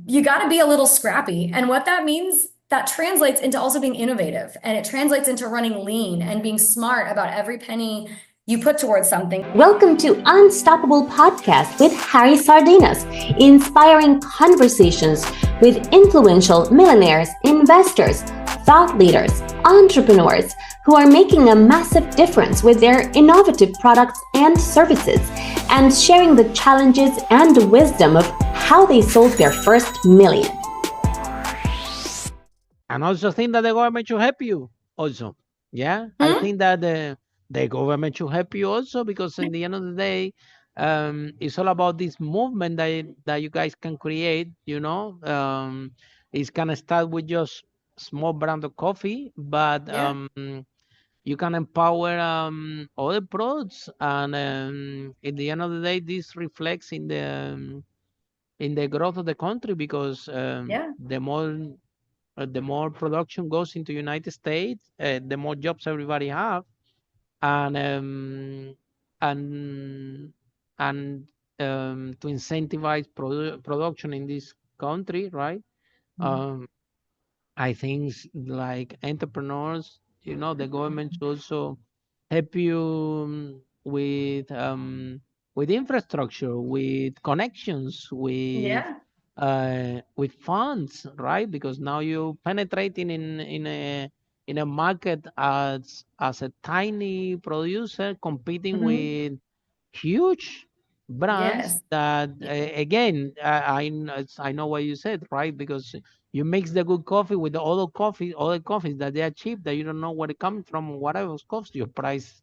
you got to be a little scrappy. And what that means, that translates into also being innovative, and it translates into running lean and being smart about every penny you put towards something. Welcome to Unstoppable Podcast with Harry Sardinas, inspiring conversations with influential millionaires, investors, thought leaders, entrepreneurs who are making a massive difference with their innovative products and services, and sharing the challenges and the wisdom of how they sold their first million. And also think that the government should help you also. Yeah, I think that the government should help you also, because in the end of the day, it's all about this movement that you guys can create. It's gonna start with just small brand of coffee, but you can empower other products, and in the end of the day, this reflects in the growth of the country, because the more production goes into United States, the more jobs everybody have, and and and to incentivize production in this country, right? I think like entrepreneurs, the government should also help you with infrastructure, with connections, with funds, right? Because now you penetrating in a market as a tiny producer competing with huge brands that again, I know what you said, right? Because you mix the good coffee with the other coffees that they are cheap, that you don't know where it comes from, whatever cost, your price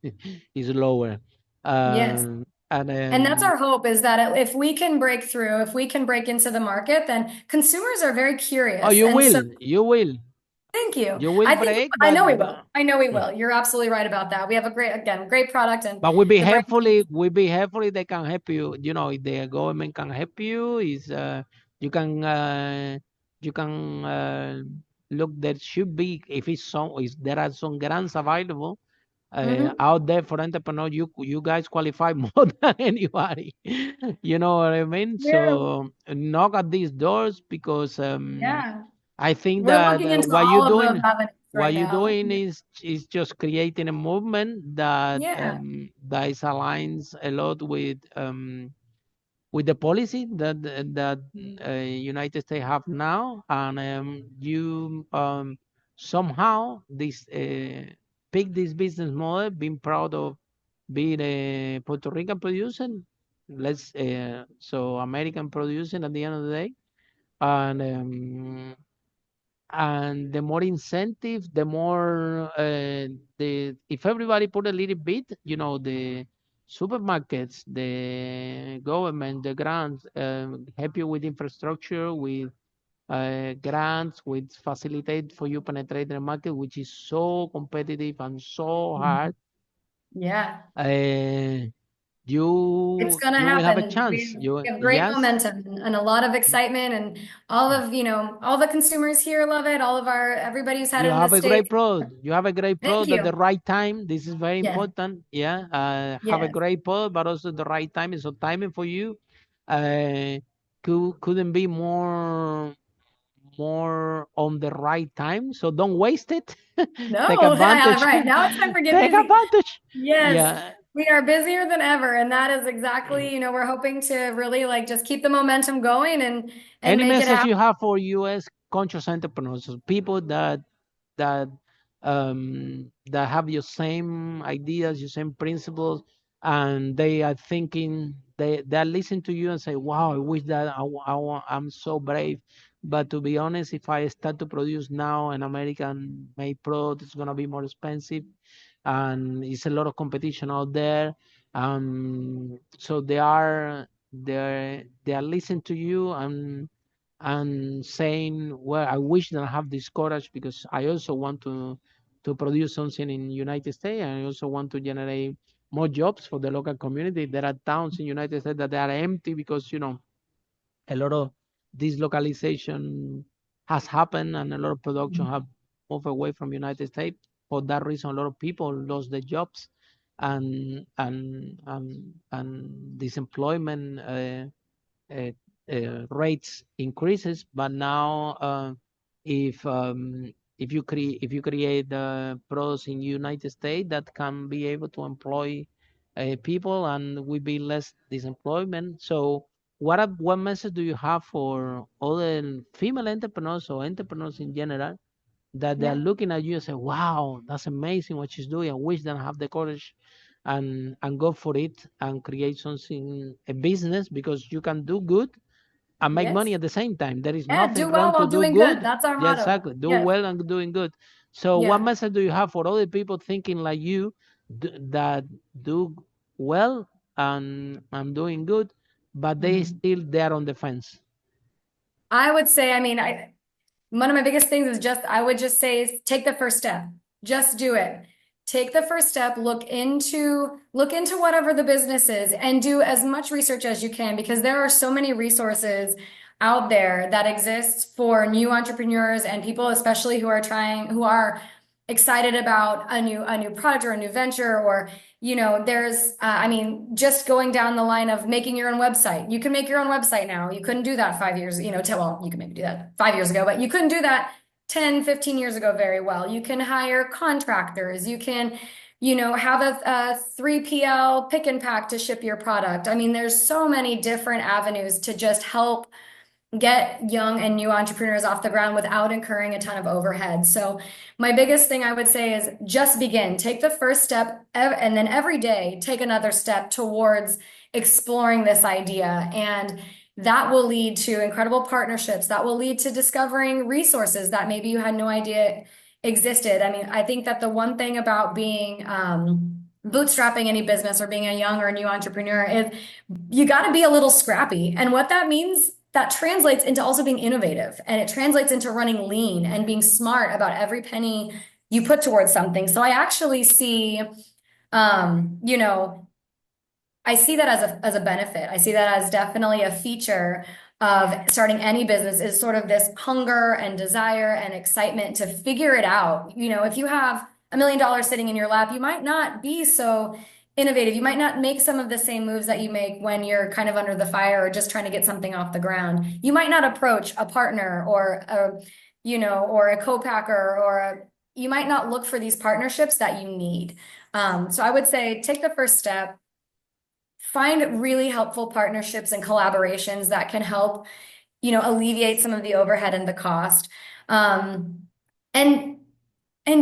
is lower. Yes. And that's our hope, is that if we can break through, if we can break into the market, then consumers are very curious. You And so, will, you will. thank you. You will I think, break, I but know we will. I know we will. You're absolutely right about that. We have a great product, and but we be the brand. helpfully they can help you. If the government can help you, is you can you can look. There should be, if there are some grants available out there for entrepreneurs. You guys qualify more than anybody. You know what I mean? So knock at these doors, because I think We're that looking into all of those avenues what right you're now. doing is just creating a movement that is aligns a lot with the policy that United States have now, and you somehow this pick this business model, being proud of being a Puerto Rican producer, so American producing at the end of the day, and the more incentive, the more the if everybody put a little bit, the supermarkets, the government, the grants help you with infrastructure, with grants, with facilitate for you penetrate the market, which is so competitive and so hard. Yeah. It's You going to you will have a happen. chance. We You have great Yes. momentum and a lot of excitement, and all the consumers here love it. Everybody who's had You it in the have a great States. product. You have a great Thank product at the you. right time. This is very Yeah. important. Yeah. Have a Yes. great product, but also the right timing. So timing for you couldn't be more on the right time. So don't waste it. Take No, advantage. right. Now it's time for get Take busy. advantage. Yes. Yeah. We are busier than ever. And that is exactly, we're hoping to really like just keep the momentum going and Any make it message happen. you have for U.S. conscious entrepreneurs, so people that that have your same ideas, your same principles, and they are thinking they listen to you and say, "Wow, I wish that I'm so brave." But to be honest, if I start to produce now an American made product, it's gonna be more expensive, and it's a lot of competition out there. So they are listening to you and saying, well, I wish that I have this courage, because I also want to produce something in United States, and I also want to generate more jobs for the local community. There are towns in United States that they are empty, because a lot of this localization has happened, and a lot of production have moved away from United States. For that reason, a lot of people lost their jobs, and disemployment uh, rates increases. But now, if you create products in United States that can be able to employ people and will be less disemployment. So what message do you have for other female entrepreneurs or entrepreneurs in general that they're Yeah. looking at you and say, wow, that's amazing what she's doing. I wish they have the courage and go for it and create something, a business, because you can do good and make money Yes. at the same time. There is Yeah, nothing do well wrong to while do doing good. good. That's our Yeah, motto. exactly. Do Yes. well and doing good. So what Yeah. message do you have for other people thinking like you that do well and doing good, but they Mhm. still there on the fence? I would say, I mean, one of my biggest things is I would just say is take the first step. Just do it. Take the first step, look into whatever the business is and do as much research as you can because there are so many resources out there that exist for new entrepreneurs and people especially who are excited about a new product or a new venture or there's I mean just going down the line of making your own website. You can make your own website now. You couldn't do that 5 years, well, you can maybe do that 5 years ago, but you couldn't do that 10, 15 years ago very well. You can hire contractors. You can have a 3PL pick and pack to ship your product. I mean, there's so many different avenues to just help get young and new entrepreneurs off the ground without incurring a ton of overhead. So my biggest thing I would say is just begin. Take the first step and then every day take another step towards exploring this idea. And that will lead to incredible partnerships. That will lead to discovering resources that maybe you had no idea existed. I mean, I think that the one thing about being bootstrapping any business or being a young or new entrepreneur is you got to be a little scrappy. And what that means, that translates into also being innovative and it translates into running lean and being smart about every penny you put towards something. So I actually see, I see that as a benefit. I see that as definitely a feature of starting any business is sort of this hunger and desire and excitement to figure it out. If you have $1 million sitting in your lap, you might not be so innovative. You might not make some of the same moves that you make when you're kind of under the fire or just trying to get something off the ground. You might not approach a partner or a co-packer you might not look for these partnerships that you need. So I would say take the first step. Find really helpful partnerships and collaborations that can help, alleviate some of the overhead and the cost. And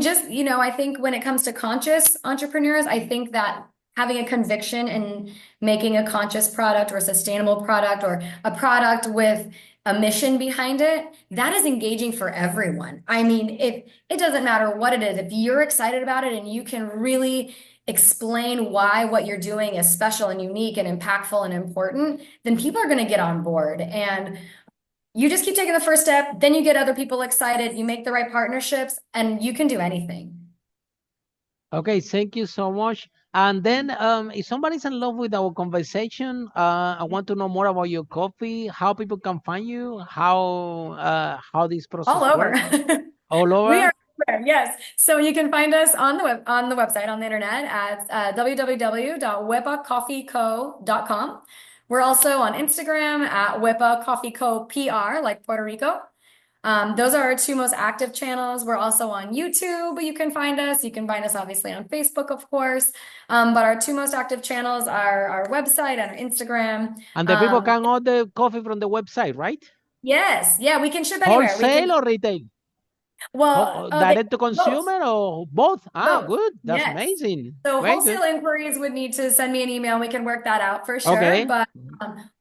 just, I think when it comes to conscious entrepreneurs, I think that having a conviction in making a conscious product or a sustainable product or a product with a mission behind it, that is engaging for everyone. I mean, it doesn't matter what it is. If you're excited about it and you can really explain why what you're doing is special and unique and impactful and important, then people are going to get on board. And you just keep taking the first step, then you get other people excited, you make the right partnerships, and you can do anything. Okay, thank you so much. And then if somebody's in love with our conversation, I want to know more about your coffee, how people can find you, how this All process over. works. All We over? are everywhere, yes. So you can find us on the website, on the internet at www.wepacoffeeco.com. We're also on Instagram at Wepa Coffee Co PR, like Puerto Rico. Those are our two most active channels. We're also on YouTube. You can find us. You can find us obviously on Facebook, of course. But our two most active channels are our website and our Instagram. And the people can order coffee from the website, right? Yes, yeah, we can ship anywhere. Wholesale or retail? Well, Direct to both. consumer or both? Ah, Both. good. That's Yes. amazing. So Very good. wholesale inquiries would need to send me an email. We can work that out for sure. Okay. But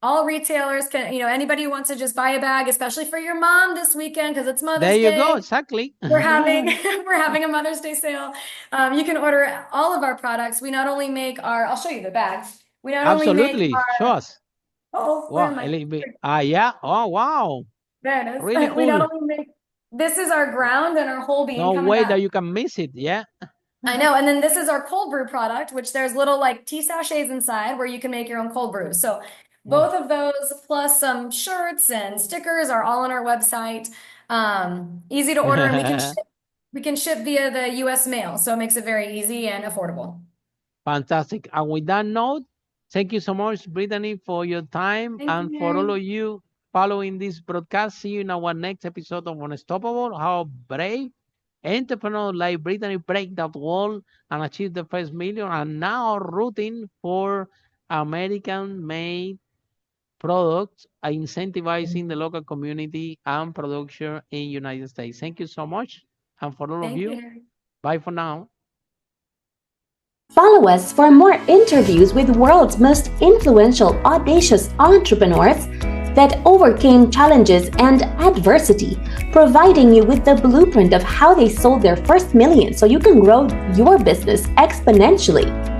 all retailers can, anybody who wants to just buy a bag, especially for your mom this weekend because it's Mother's There you Day. go. Exactly. We're having a Mother's Day sale. You can order all of our products. We not only make I'll show you the bags. We not only make Absolutely. Show us. where am Wow. I? Yeah. Oh, wow. There it is. Really We not cool. only make, this is our ground and our whole bean No coming way out. that you can miss it. Yeah. I know. And then this is our cold brew product, which there's little like tea sachets inside where you can make your own cold brew. So both of those plus some shirts and stickers are all on our website. Easy to order, and we can ship via the US mail. So it makes it very easy and affordable. Fantastic. And with that note, thank you so much, Brittany, for your time. Thank And you, for all Harry. of you following this broadcast. See you in our next episode of Unstoppable. How brave entrepreneurs like Brittany break that wall and achieve the first million, and now rooting for American-made products, incentivizing the local community and production in United States. Thank you so much. And for all of Thank you, you, Harry. bye for now. Follow us for more interviews with world's most influential, audacious entrepreneurs that overcame challenges and adversity, providing you with the blueprint of how they sold their first million so you can grow your business exponentially.